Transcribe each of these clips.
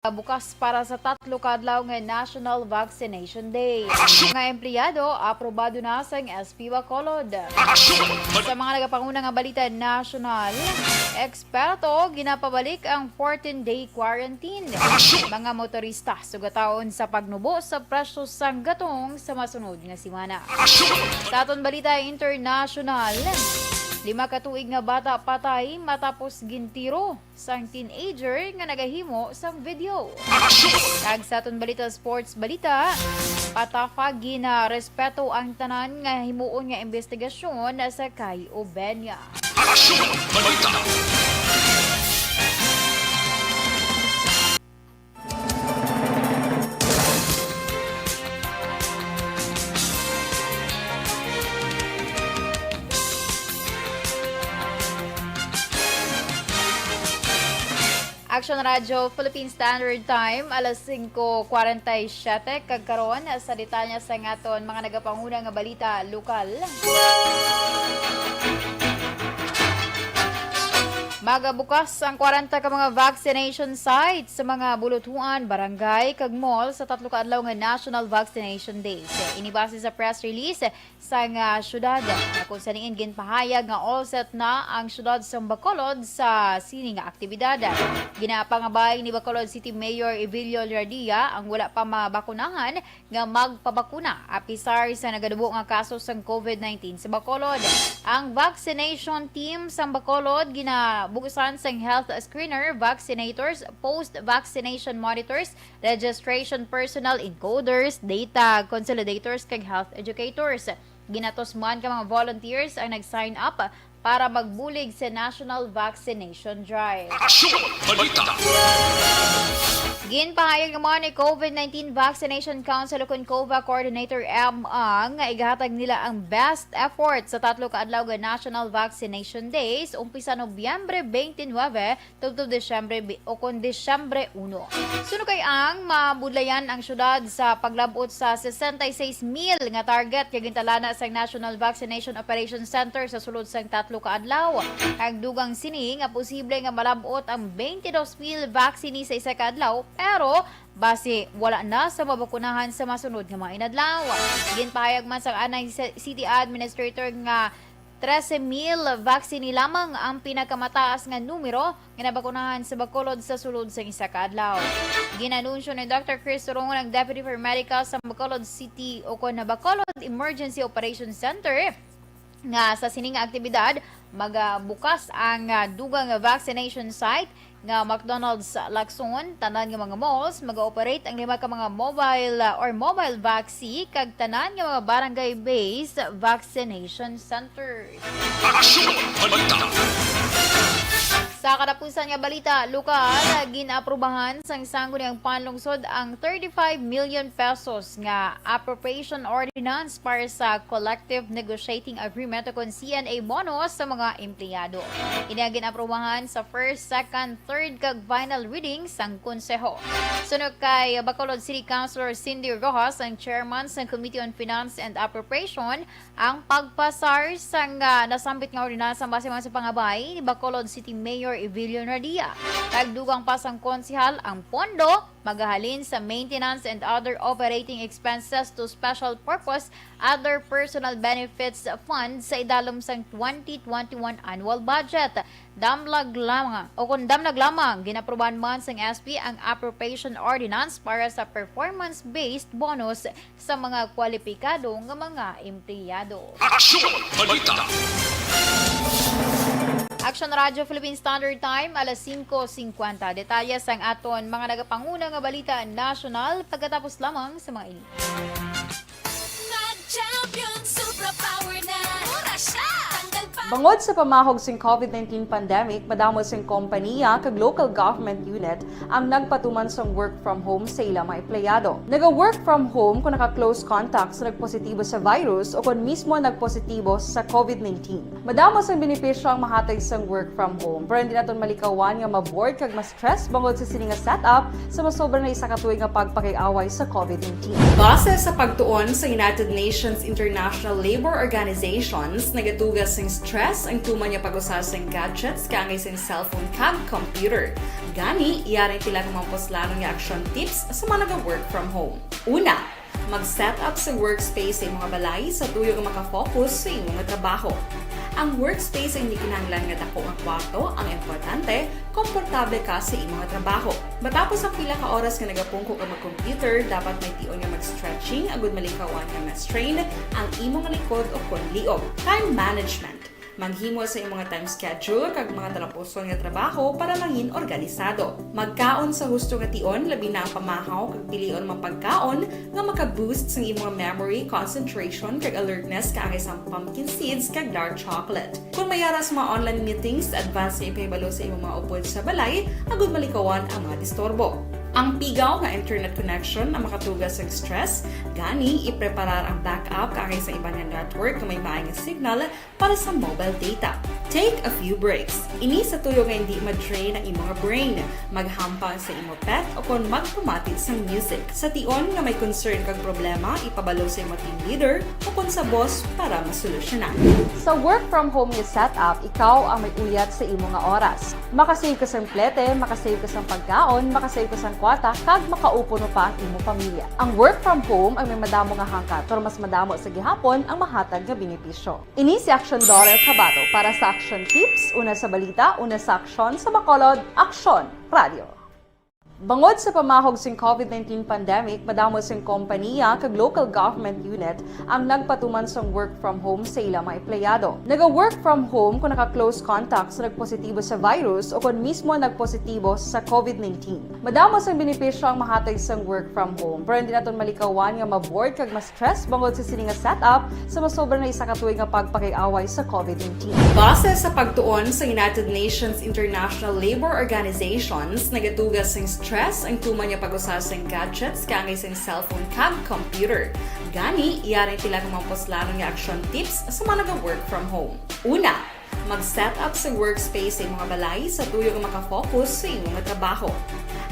Bukas para sa 3 ka adlaw nga National Vaccination Day. Mga empleyado, aprobado na sa SP Bacolod. Sa mga nagapanguna nga balita national, eksperto, ginapabalik ang 14-day quarantine. Mga motorista, sugataon sa pagnubo sa presyo sang gatong sa masunod nga simana. Sa aton balita international, 5 katuig nga bata patay matapos gintiro sang teenager nga nagahimo sang video. Kag sa aton balita sports balita, patafa gina respeto ang tanan nga himuon nga investigasyon sa kay Obenya. Aksyon Radio Philippine Standard Time, alas 5:47 kagkaron sa detalya sa ngaton mga nagapanguna nga balita lokal. Magabukas ang 40 ka mga vaccination sites sa mga bulutuan, barangay, kag mall sa 3 ka adlaw nga National Vaccination Day. Inibase sa press release sa nga syudad na kung saniin ginpahayag nga all set na ang syudad sa Bacolod sa sini nga aktibidad. Ginapangabay ni Bacolod City Mayor Evilio Lardia ang wala pa mabakunahan nga magpabakuna apisar sa nagadubo nga kaso sa COVID-19 sa Bacolod. Ang vaccination team sa Bacolod bugusan sang health screener, vaccinators, post-vaccination monitors, registration personnel, encoders, data consolidators, kag health educators. Ginatos man ka mga volunteers ang nag-sign up para magbulig sa National Vaccination Drive. Ginpahayag naman ni COVID-19 Vaccination Council o COVA Coordinator M ang igahatag nila ang best effort sa 3 ka adlaw nga National Vaccination Days umpisa Nobyembre 29 tungtong Disyembre 1. Suno kay ang mabudlayan ang syudad sa paglabot sa 66,000 nga target kay gintalana sa National Vaccination Operation Center sa sulod sang 3 ka adlaw. Ang dugang sini nga posible nga malabot ang 22,000 vaccine sa isa ka adlaw pero base wala na sa mabakunahan sa masunod nga mga inadlaw. Ginpahayag man sa anay City Administrator nga 13,000 vaccine lamang ang pinakamataas nga numero nga nabakunahan sa Bacolod sa sulod sa isa ka adlaw. Ginanunsyo ni Dr. Chris Turongo ng Deputy for Medical sa Bacolod City o na Bacolod Emergency Operations Center nga sa sining aktibidad magabukas ang dugang vaccination site nga McDonald's Lacson, tanan nga mga malls mag-operate ang 5 ka mga mobile vaccine kag tanan nga mga barangay-based vaccination centers. Sa katapusan nga balita, lokal, ginaprubahan sang sangguniang panlungsod ang 35 million pesos nga appropriation ordinance para sa collective negotiating agreement o CNA bonus sa mga empleyado. Ini ang ginaprubahan sa first, second, third kag final reading sang konseho. Sunod kay Bacolod City Councilor Cindy Rojas, ang chairman sa Committee on Finance and Appropriation, ang pagpasar sang nasambit nga ordinansa base man sa pangabay ni Bacolod City Mayor Evilio Lardia. Nagdugang pa sang konsehal ang pondo magahalin sa maintenance and other operating expenses to special purpose other personal benefits fund sa idalom sang 2021 annual budget. Damlag lamang ginaprobahan man sang SP ang appropriation ordinance para sa performance-based bonus sa mga kwalipikado nga mga empleyado. Aksyon Radio Philippine Standard Time, alas 5:50. Detalye sang aton mga nagapanguna nga balita national pagkatapos lamang sa mga ini. Bangod sa pamahog sing COVID-19 pandemic, madamo sing kompanya kag local government unit ang nagpatuman sang work from home sa ilang mga empleyado. Naga-work from home kung naka-close contact sa nagpositibo sa virus o kung mismo nagpositibo sa COVID-19. Madamo sang benepisyo ang mahatag sang work from home, pero hindi naton malikawan nga ma-bored kag ma-stress bangod sa sini nga setup sa masobra na isa ka tuig nga pagpakiaway sa COVID-19. Base sa pagtuon sa United Nations International Labour Organizations, nagatugas sing stress stress ang tuman niya pag-usasang gadgets kangay sa cellphone kag computer. Gani, iyaring tila kumampos lalong yung action tips sa mga nag-work from home. Una, mag-set up sa workspace sa imong balay sa tuyo nga makafocus sa imong trabaho. Ang workspace ay hindi kinahanglan nga dako ang kwarto, ang importante, komportable ka sa imong trabaho. Matapos ang pila ka oras nga nagapungko ka mag-computer, dapat may tion nga mag-stretching agud malikawan nga ma-strain ang imong likod o konliog. Time management. Maghimo sa imong time schedule kag mga talapuson nga trabaho para mangin organisado. Magkaon sa husto nga tion, labi na ang pamahaw kag pilion mang pagkaon nga maka-boost sa imong memory, concentration kag alertness kaangay sa pumpkin seeds kag dark chocolate. Kung mayara sa mga online meetings, advance na ipahibalo sa imong mga upod sa balay, agud malikawan ang mga disturbo. Ang pigaw nga internet connection ang makatugas sa stress, gani ipreparar ang backup kaangay sa ibang network na may maayong signal para sa mobile data. Take a few breaks. Ini sa tuyo nga hindi ma-drain ang imong brain, maghampang sa imong pet o kung magpumatid sa music. Sa tion nga may concern kag problema, ipabalo sa imong team leader o kung sa boss para masolusyonan. Sa work from home nga setup, ikaw ang may uyat sa imong nga oras. Makasave ka sa plete, makasave ka sa pagkaon, makasave ka sa kwata, kag makaupo no pa ang imong pamilya. Ang work from home ay may madamo nga hangkat, pero mas madamo sa gihapon ang mahatag nga benepisyo. Ini si Aksyon Kabato para sa Action Tips, una sa balita, una sa aksyon sa Bacolod, Aksyon Radio. Bangod sa pamahog sing COVID-19 pandemic, madamo sing kompanya kag local government unit ang nagpatuman sa work from home sa ilang mga empleyado. Naga-work from home kung naka-close contact sa nagpositibo sa virus o kung mismo nagpositibo sa COVID-19. Madamo sang benepisyo ang mahatag sa work from home, pero hindi naton malikawan nga ma-bored kag ma-stress bangod sa sini nga setup sa masobra na isa ka tuig nga pagpakiaway sa COVID-19. Base sa pagtuon sa United Nations International Labor Organizations, nagatugas sing stress ang tuman niya pag-usasang gadgets kaangay sa cellphone kag computer. Gani, iyaring tila kumampos lalong yung action tips sa mga nag-work from home. Una, mag-set up sa workspace sa imong balay sa tuyo nga makafocus sa imong trabaho.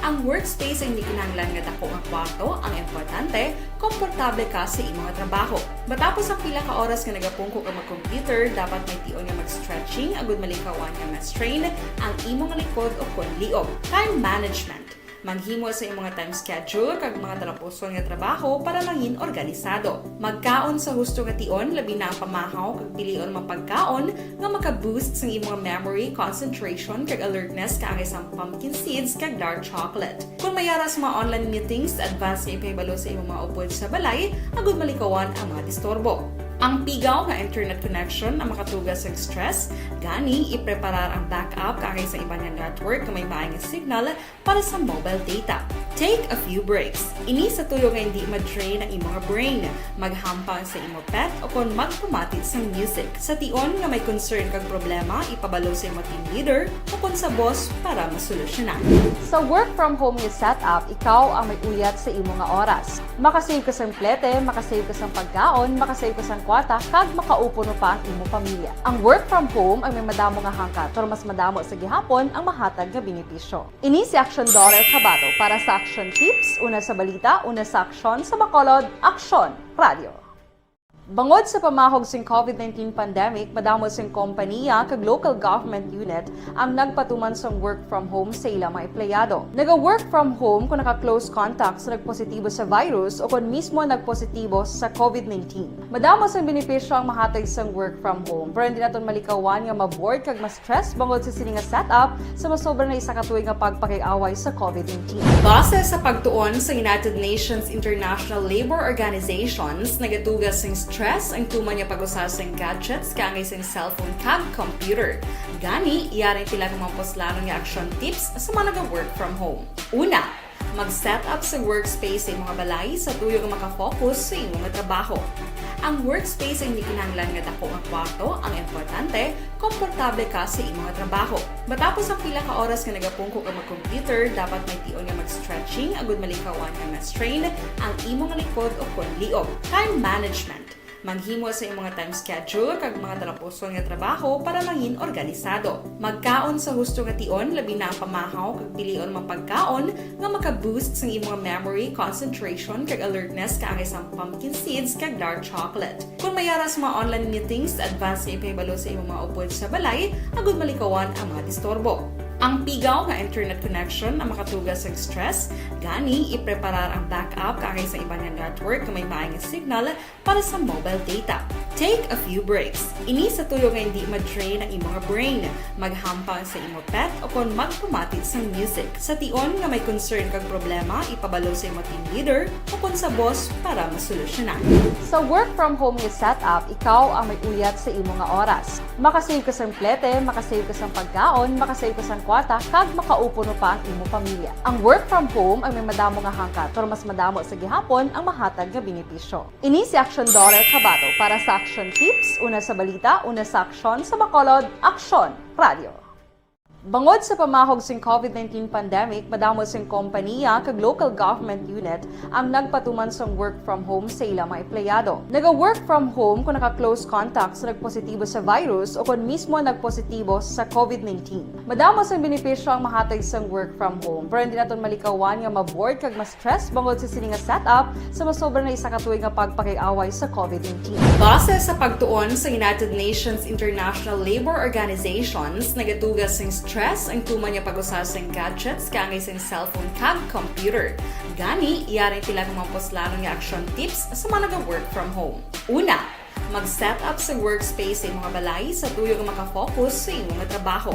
Ang workspace ay hindi kinahanglan nga dako ang kwarto, ang importante, komportable ka sa imong trabaho. Matapos ang pila ka oras nga nagapungko ka mag-computer, dapat may tion nga mag-stretching agud malikawan nga ma-strain ang imong likod o konliog. Time management. Maghimo sa imong time schedule kag mga talapuson nga trabaho para mangin organisado. Magkaon sa husto nga tion, labi na ang pamahaw kag pilion mang pagkaon nga maka-boost sa imong memory, concentration kag alertness kaangay sa pumpkin seeds kag dark chocolate. Kung mayara sa mga online meetings, advance na ipahibalo sa imong mga upod sa balay, agud malikawan ang mga disturbo. Ang pigaw nga internet connection ang makatugas sa stress, gani ipreparar ang backup kaangay sa ibang network na may maayong signal para sa mobile data. Take a few breaks. Ini sa tuyo nga hindi ma-drain ang imong brain, maghampang sa imong pet o kung magpumatid sa music. Sa tion nga may concern kag problema, ipabalo sa imong team leader o kung sa boss para masolusyonan. Sa work from home nga setup, ikaw ang may uyat sa imong nga oras. Makasave ka sa plete, makasave ka sa pagkaon, makasave ka sa kwata, kag makaupo no pa ang imong pamilya. Ang work from home ay may madamo nga hangkat, pero mas madamo sa gihapon ang mahatag nga benepisyo. Ini si Aksyon Kabato para sa Action Tips, una sa balita, una sa aksyon sa Bacolod, Aksyon Radio. Bangod sa pamahog sing COVID-19 pandemic, madamo sing kompanya kag local government unit ang nagpatuman sa work from home sa ilang mga empleyado. Naga-work from home kung naka-close contact sa nagpositibo sa virus o kung mismo nagpositibo sa COVID-19. Madamo sang benepisyo ang mahatag sa work from home, pero hindi naton malikawan nga ma-bored kag ma-stress bangod sa sini nga setup sa masobra na isa ka tuig nga pagpakiaway sa COVID-19. Base sa pagtuon sa United Nations International Labor Organizations, nagatugas sing stress ang tuman niya pag-usasang gadgets kaangay sa cellphone kag computer. Gani, iyaring tila kumampos lalong yung action tips sa mga nag-work from home. Una, mag-set up sa workspace sa imong balay sa tuyo nga makafocus sa imong trabaho. Ang workspace ay hindi kinahanglan nga dako ang kwarto, ang importante, komportable ka sa imong trabaho. Matapos ang pila ka oras nga nagapungko ka mag-computer, dapat may tion nga mag-stretching agud malikawan nga ma-strain ang imong likod o konliog. Time management. Manghimo sa imong time schedule kag mga talapuson nga trabaho para mangin organisado. Magkaon sa husto nga tion labi na ang pamahaw kag pilion mang pagkaon nga maka-boost sa imong memory, concentration kag alertness kaangay sa pumpkin seeds kag dark chocolate. Kung mayara sa mga online meetings, advance sa ipahibalo sa imong mga upod sa balay, agud malikawan ang mga disturbo. Ang pigaw nga internet connection ang makatugas sa stress, gani ipreparar ang backup kaangay sa ibang nga network nga may maayong signal para sa mobile data. Take a few breaks. Ini sa tuyo nga hindi ma-drain ang imong brain, maghampang sa imong pet o kung magpumatit sa music. Sa tion nga may concern kag problema, ipabalo sa imong team leader o kung sa boss para masolusyonan. Sa work from home nga setup, ikaw ang may uyat sa imong nga oras. Makasave ka sa plete, makasave ka sa pagkaon, makasave ka sa kwarta, kag makaupo no pa ang imong pamilya. Ang work from home ay may madamo nga hangkat, pero mas madamo sa gihapon ang mahatag nga benepisyo. Ini si Aksyon Kabato para sa Aksyon Tips, una sa balita, una sa aksyon sa Bacolod, Aksyon Radio. Bangod sa pamahog sing COVID-19 pandemic, madamo sing kompanya kag local government unit ang nagpatuman sa work from home sa ilang mga empleyado. Naga-work from home kung naka-close contact sa nagpositibo sa virus o kung mismo nagpositibo sa COVID-19. Madamo sang benepisyo ang mahatag sa work from home, pero hindi naton malikawan nga ma-bored kag ma-stress bangod sa sini nga setup sa masobra na isa ka tuig nga pagpakiaway sa COVID-19. Base sa pagtuon sa United Nations International Labour Organizations, nagatugas sing stress ang tuman niya pag-usas ng gadgets kaangay sa cellphone kag computer. Gani, iyaring pila ng mga poslanong nga action tips sa mga nag-work from home. Una, mag-set up sa workspace sa mga balay sa tuyo nga makafocus sa imong trabaho.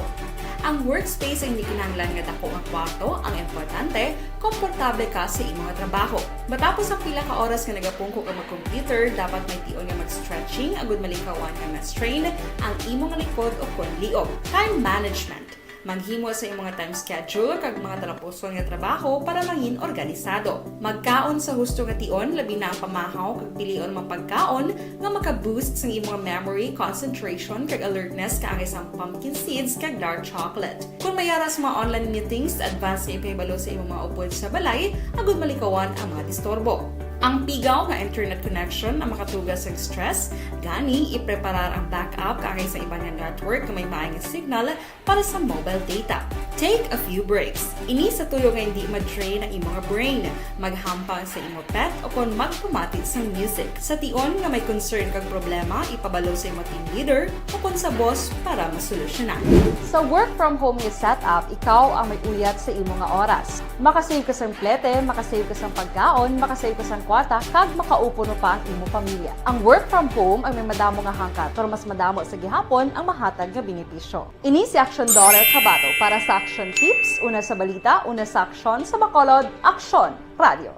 Ang workspace ay hindi kinahanglan nga dako ang kwarto, ang importante, komportable ka sa imong trabaho. Matapos ang pila ka oras nga nagapungko ka mag-computer, dapat may tion nga mag-stretching agud malikawan nga ma-strain ang imong likod o kon liog. Time management. Manghimo sa imong time schedule kag mga talapuson nga trabaho para mangin organisado. Magkaon sa husto nga tion labi na ang pamahaw kag pilion mang pagkaon nga maka-boost sa imong memory, concentration kag alertness kaangay sa pumpkin seeds kag dark chocolate. Kung mayara sa mga online meetings, advance sa ipahibalo sa imong mga upod sa balay, agud malikawan ang mga disturbo. Ang pigaw nga internet connection ang makatugas sa stress, gani ipreparar ang backup kaangay sa ibang nga network nga may maayong signal para sa mobile data. Take a few breaks. Ini sa tuyo nga hindi ma-drain ang imong brain, maghampang sa imong pet o kung magpumatit sa music. Sa tion nga may concern kag problema, ipabalo sa imong team leader o kung sa boss para masolusyonan. Sa work from home nga setup, ikaw ang may uyat sa imong nga oras. Makasave ka sa plete, makasave ka sa pagkaon, makasave ka sa kwarta, kag makaupo no pa ang imong pamilya. Ang work from home ay may madamo nga hangkat, pero mas madamo sa gihapon ang mahatag nga benepisyo. Ini si Aksyon Kabato para sa Aksyon Tips, una sa balita, una sa aksyon sa Bacolod, Aksyon Radio.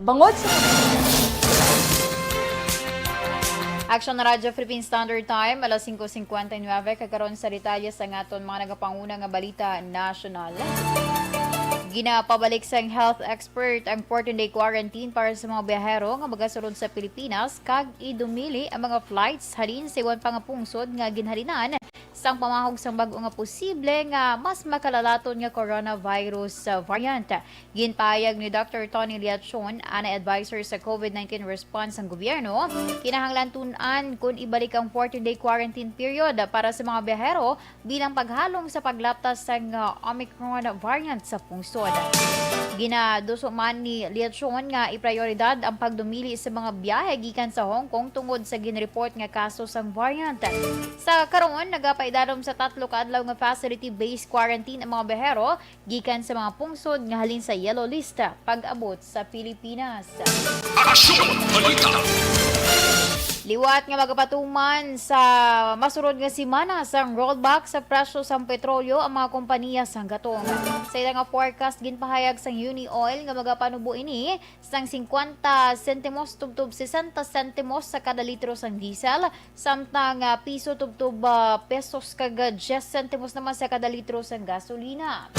Bangod sa Aksyon na Radyo Philippine Standard Time, alas 5:59, kakaroon sa detalye sa ngaton mga nagapanguna nga balita national. Ginapabalik sa health expert ang 14-day quarantine para sa mga biyahero nga magasulod sa Pilipinas kag idumili ang mga flights halin sa iwan pangapungsod nga ginhalinan sang pamahog sang bag-o nga posible nga mas makalalaton nga coronavirus variant. Ginpayag ni Dr. Tony Liachon, ana advisor sa COVID-19 response ng gobyerno, kinahanglan tun-an kung ibalik ang 14-day quarantine period para sa mga biyahero bilang paghalong sa paglaptas sang Omicron variant sa pungsod. Ginaduso man ni Liachon nga iprioridad ang pagdumili sa mga biyahe gikan sa Hong Kong tungod sa ginreport nga kaso sang variant. Sa karon nagapaidalom sa 3 ka adlaw nga facility-based quarantine ang mga biyahero gikan sa mga pungsod nga halin sa yellow list pag-abot sa Pilipinas. Aksyon! Balita! Liwat nga magapatuman sa masurod nga simana sang rollback sa presyo sang petrolyo ang mga kompanya sang gatong. Sa ilang nga forecast ginpahayag sang Uni Oil nga magapanubo ini sang 50 sentimos tubtob 60 sentimos sa kada litro sang diesel, samtang piso tubtob pesos kag 10 sentimos naman sa kada litro sang gasolina.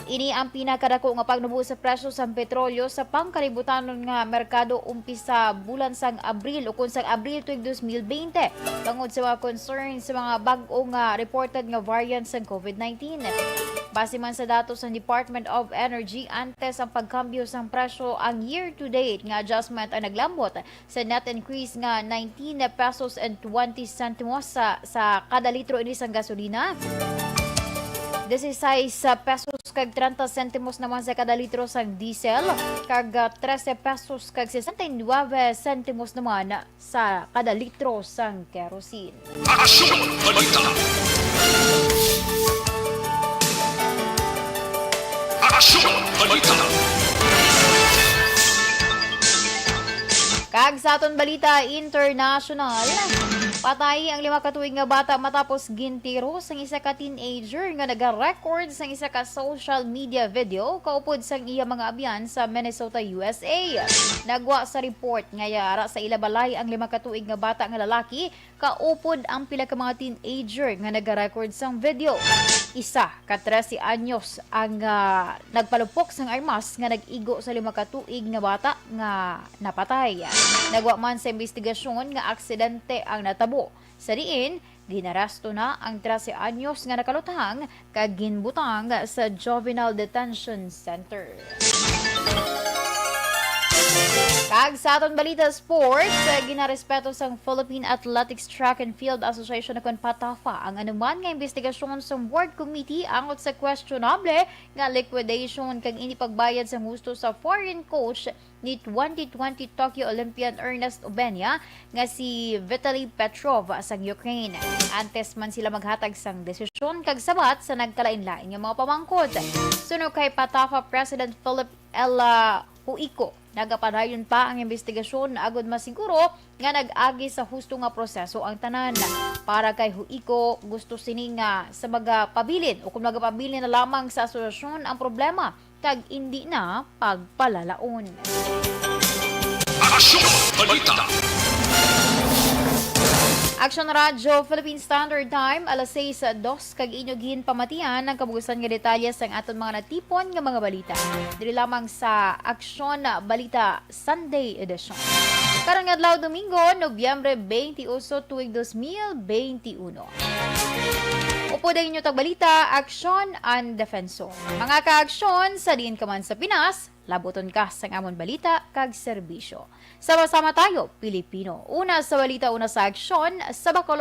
Ini ang pinakadako nga pagnubo sa presyo sa petrolyo sa pangkalibutanon nga merkado umpisa bulan sang Abril o kung sang Abril tuig 2020 bangod sa mga concern sa mga bag-o nga reported nga variant sa COVID-19. Base man sa datos ng Department of Energy, antes ang pagkambyo sang presyo ang year-to-date nga adjustment ang naglambot sa net increase nga 19 pesos and 20 centimos sa kada litro ini sang gasolina. 16 pesos kag 30 centimos naman sa kada litro sang diesel, kag 13 pesos kag 69 centimos naman sa kada litro sang kerosene. Aksyon! Balita! Aksyon! Balita! Kag sa aton balita international, patay ang 5 katuig nga bata matapos gintiro sang isa ka teenager nga naga-record sang isa ka social media video kaupod sang iya mga abyan sa Minnesota, USA. Nagwa sa report nga yara sa ilabalay ang 5 katuig nga bata nga lalaki kaupod ang pila ka mga teenager nga naga-record sang video. Isa ka 13 anyos ang nagpalupok sang armas nga nag-igo sa 5 katuig nga bata nga napatay. Nagwa man sa investigasyon nga aksidente ang natabo. Sa diin, ginarasto na ang 13 anyos nga nakalutang kag ginbutang sa Juvenile Detention Center. Kag sa aton balita sports, ginarespeto sang Philippine Athletics Track and Field Association na kon patafa ang anuman nga investigasyon sa board committee angot sa questionable nga liquidation kag ini pagbayad sa husto sa foreign coach ni 2020 Tokyo Olympian Ernest Ubenya nga si Vitaly Petrov sang Ukraine. Antes man sila maghatag sang desisyon kag sabat sa nagkalain-lain nga mga pamangkot. Suno kay Patafa President Philip L. Huiko, nagapadayon pa ang investigasyon agod masiguro nga nag-agi sa husto nga proseso ang tanan. Para kay Huiko, gusto sini nga sa magapabilin o kung magapabilin na lamang sa asosasyon ang problema kag hindi na pagpalalaon. Aksyon! Balita! Aksyon Radyo, Philippine Standard Time, alas 6:02 kag inyog pamatian ang kabugusan nga detalye sang aton mga natipon nga mga balita. Dili lamang sa Aksyon Balita Sunday Edition. Karong adlaw Domingo, Nobyembre 28, tuig 2021. Upo din inyo tagbalita, Aksyon and Defensor. Mga ka-aksyon, sa diin ka man sa Pinas, labuton ka sa amon balita kag serbisyo. Sama-sama tayo, Pilipino. Una sa balita, una sa aksyon, sa Bacolod.